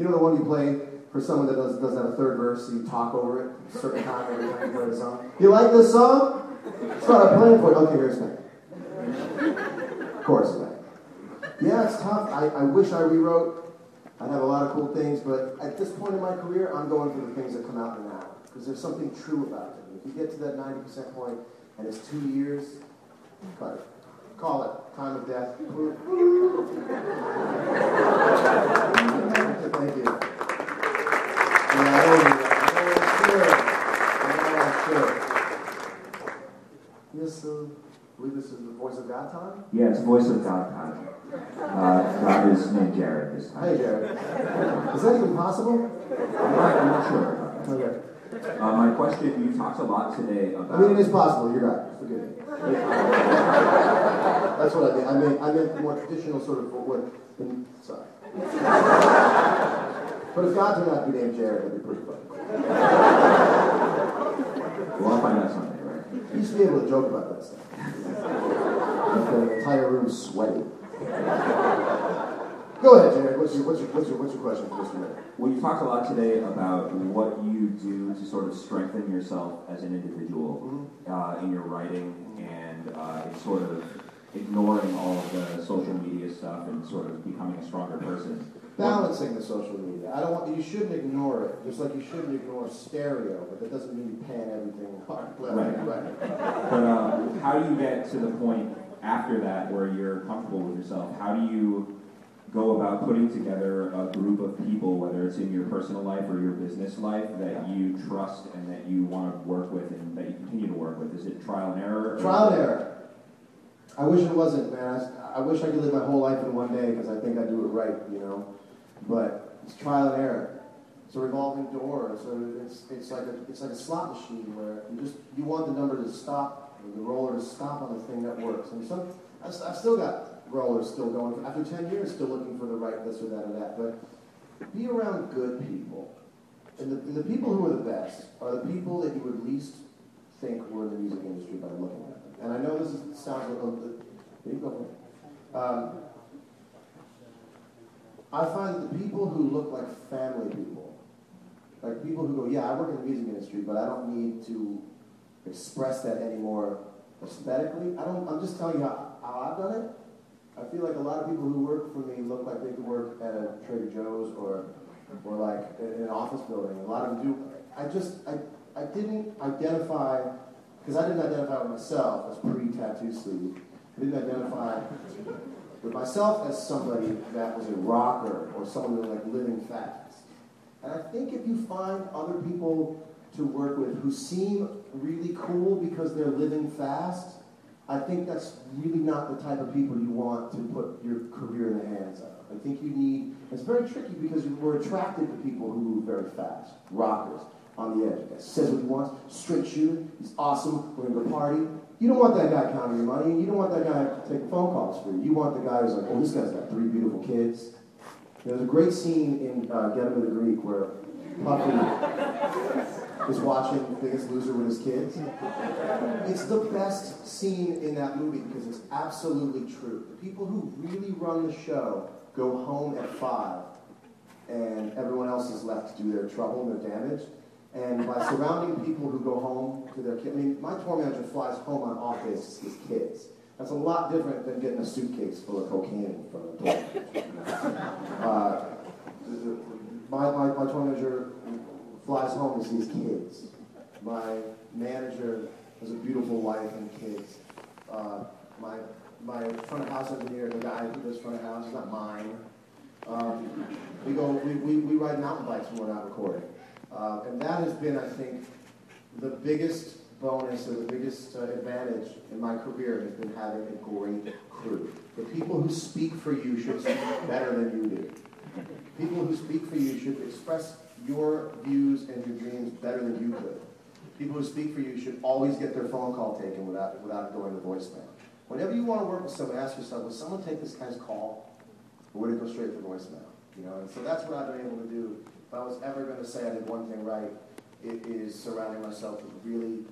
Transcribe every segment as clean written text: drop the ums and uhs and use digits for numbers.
You know the one you play for someone that doesn't have a third verse, so you talk over it a certain time every time you play the song? You like this song? Start playing for it. Okay, here's that. Of course, man. Yeah, it's tough. I wish I rewrote. I'd have a lot of cool things, but at this point in my career, I'm going for the things that come out now. Because there's something true about it. If you get to that 90% point, and it's 2 years, cut it. Call it time of death. Thank you. Yeah, I sure. Yes, I believe this is the Voice of God time? Yeah, it's Voice of God time. God is named Jared this time. Hey, Jared. Is that even possible? I'm not sure about that. Okay. My question, you talked a lot today about... I mean, it is possible, you're right. Forgive me. That's what I meant. I meant more traditional sort of what... Sorry. But if God turned out to be named Jared, that'd be pretty funny. Well, I'll find out someday, right? You used to be able to joke about that stuff. The entire room sweaty. Go ahead, Jared. What's your question for Mr. Ray? Well, you talked a lot today about what you do to sort of strengthen yourself as an individual in your writing and in sort of ignoring all of the social media stuff and sort of becoming a stronger person. Balancing the social media. You shouldn't ignore it, just like you shouldn't ignore stereo, but that doesn't mean you pan everything apart. Right. But how do you get to the point after that where you're comfortable with yourself? How do you go about putting together a group of people, whether it's in your personal life or your business life, that you trust and that you want to work with and that you continue to work with? Is it trial and error? Trial and error. I wish it wasn't, man. I wish I could live my whole life in one day because I think I do it right, you know. But it's trial and error. It's a revolving door. So it's like a slot machine where you want the number to stop, or the roller to stop on the thing that works. And I've still got rollers still going. After 10 years, still looking for the right this or that or that. But be around good people. And the people who are the best are the people that you would least think were in the music industry by looking at them. And I know this sounds a little bit... There you go. I find that the people who look like family people, like people who go, yeah, I work in the music industry, but I don't need to express that anymore aesthetically. I'm just telling you how I've done it. I feel like a lot of people who work for me look like they could work at a Trader Joe's or like in an office building. A lot of them do. I didn't identify, because I didn't identify with myself as pre-tattoo sleeve. I didn't identify with myself as somebody that was a rocker or someone who was like living fast. And I think if you find other people to work with who seem really cool because they're living fast, I think that's really not the type of people you want to put your career in the hands of. I think you need, it's very tricky because we're attracted to people who move very fast, rockers, on the edge. Says what he wants, straight shooter, he's awesome, we're going to go party. You don't want that guy counting your money, and you don't want that guy taking phone calls for you. You want the guy who's like, oh, this guy's got 3 beautiful kids. There's a great scene in Get Him to the Greek where Puffy is watching Biggest Loser with his kids. It's the best scene in that movie because it's absolutely true. The people who really run the show go home at 5, and everyone else is left to do their trouble and their damage. And by surrounding people who go home to their kids, I mean, my tour manager flies home on off days to see his kids. That's a lot different than getting a suitcase full of cocaine from the tour. My tour manager flies home to see his kids. My manager has a beautiful wife and kids. My front of house engineer, the guy who does front of house, is not mine. We ride mountain bikes when we're not recording. And that has been, I think, the biggest bonus or the biggest advantage in my career has been having a great crew. The people who speak for you should speak better than you do. People who speak for you should express your views and your dreams better than you could. People who speak for you should always get their phone call taken without going to voicemail. Whenever you want to work with someone, ask yourself, will someone take this guy's call, or would it go straight to voicemail? You know, and so that's what I've been able to do. If I was ever going to say I did one thing right, it is surrounding myself with really,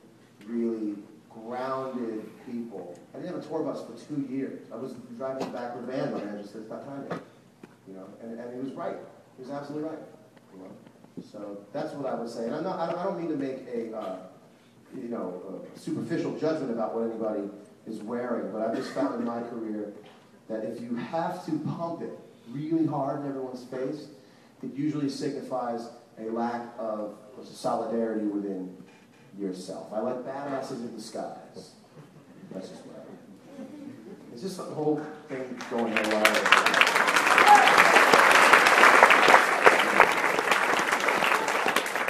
really grounded people. I didn't have a tour bus for 2 years. I was driving a backward van, my manager said, stop trying to. You know, and he was right. He was absolutely right. You know? So that's what I would say. And I don't mean to make a superficial judgment about what anybody is wearing, but I've just found in my career that if you have to pump it really hard in everyone's face, it usually signifies a lack of solidarity within yourself. I like badasses in disguise. That's just what I mean. It's just the whole thing going on.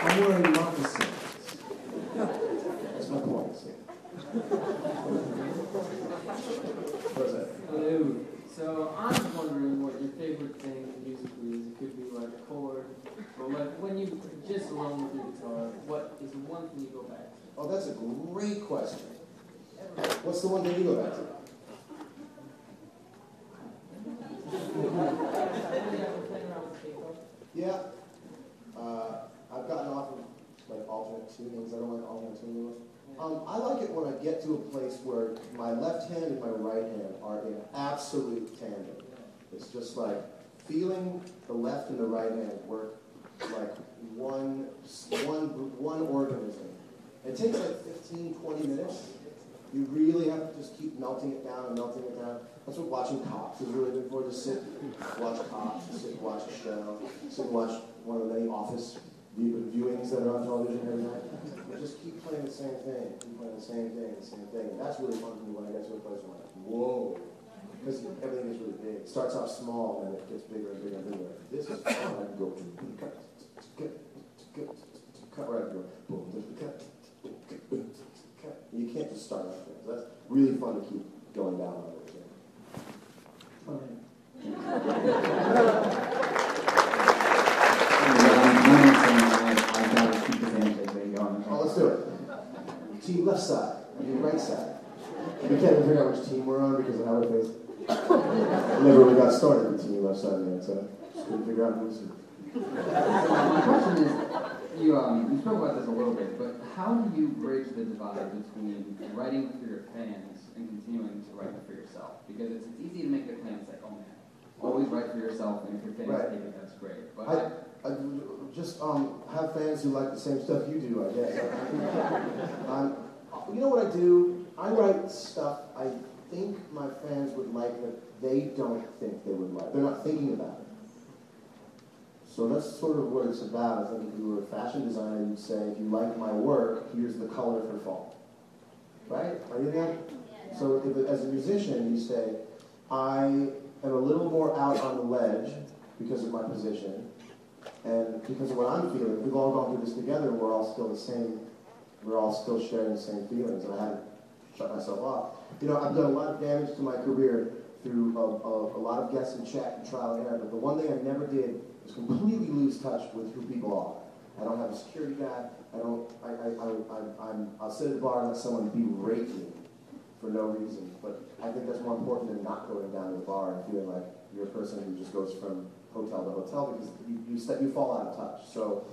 I'm wearing moccasins. That's my point. What's that? Hello. So I'm wondering what your favorite thing musically is. It could be like a chord, or like when you just alone with your guitar, what is the one thing you go back to? Oh, that's a great question. What's the one thing you go back to? Yeah. I've gotten off of like alternate tunings. I don't like alternate tuning. I like it when I get to a place where my left hand and my right hand are in absolute tandem. It's just like feeling the left and the right hand work like one organism. It takes like 15, 20 minutes. You really have to just keep melting it down and melting it down. That's what watching Cops is really good for. Just sit, watch Cops, sit and watch a show, sit and watch one of the many Office viewings that are on television every night. You just keep playing the same thing, keep playing the same thing, the same thing. And that's really fun for me when I get to a place where I'm like, whoa. Because everything is really big. It starts off small and it gets bigger and bigger and bigger. This is fun. I can go cut, right, go boom, cut. You can't just start like that. So that's really fun to keep going down on it. Oh, let's do it. Team left side, I mean right side. We can't even figure out which team we're on because of how it face. Never really got started with team left side yet, so just couldn't figure out who's who. My question is, you spoke about this a little bit, but how do you bridge the divide between writing for your fans and continuing to write for yourself? Because it's easy to make the claim, it's like, oh man, always write for yourself, and if your fans take it, that's great. But I just have fans who like the same stuff you do, I guess. You know what I do? I write stuff I think my fans would like that they don't think they would like. They're not thinking about it. So that's sort of what it's about. I think if you were a fashion designer, you'd say, if you like my work, here's the color for fall. Right? Are you there? Yeah. So as a musician, you say, I am a little more out on the ledge because of my position, and because of what I'm feeling. We've all gone through this together, and we're all still the same. We're all still sharing the same feelings, and I haven't shut myself off. You know, I've done a lot of damage to my career through a lot of guess and check and trial and error, but the one thing I never did was completely lose touch with who people are. I don't have a security guy. I'll sit at the bar and let someone berate me for no reason, but I think that's more important than not going down to the bar and feeling like you're a person who just goes from hotel to hotel, because you fall out of touch. So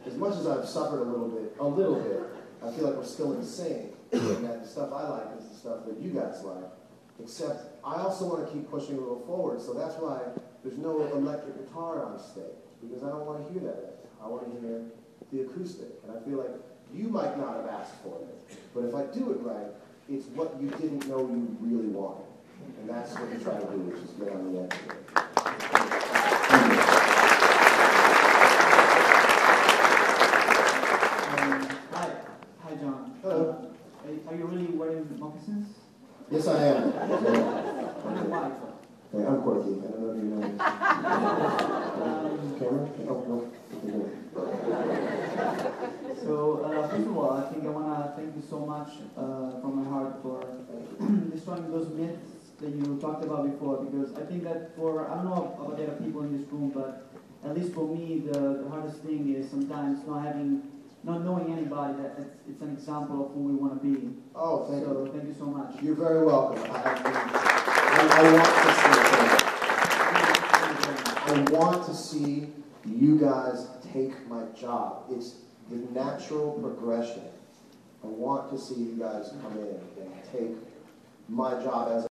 as much as I've suffered a little bit, I feel like we're still in sync, and that the stuff I like is the stuff that you guys like, except I also want to keep pushing a little forward, so that's why there's no electric guitar on stage, because I don't want to hear that. I want to hear the acoustic, and I feel like you might not have asked for it, but if I do it right, it's what you didn't know you really wanted, and that's what you try to do, is just get on the edge of it. Hi, John. Hello. Are you really wearing moccasins? Yes, I am. Why? Hey, I'm quirky. I don't know if you know me. Camera? Oh, no. So, first of all, I think I want to thank you so much from my heart for destroying those myths that you talked about before, because I think that I don't know about the other people in this room, but at least for me, the hardest thing is sometimes not knowing anybody, that it's an example of who we want to be. Oh, thank you. So, thank you so much. You're very welcome. I want to see you guys take my job. It's the natural progression. I want to see you guys come in and take my job as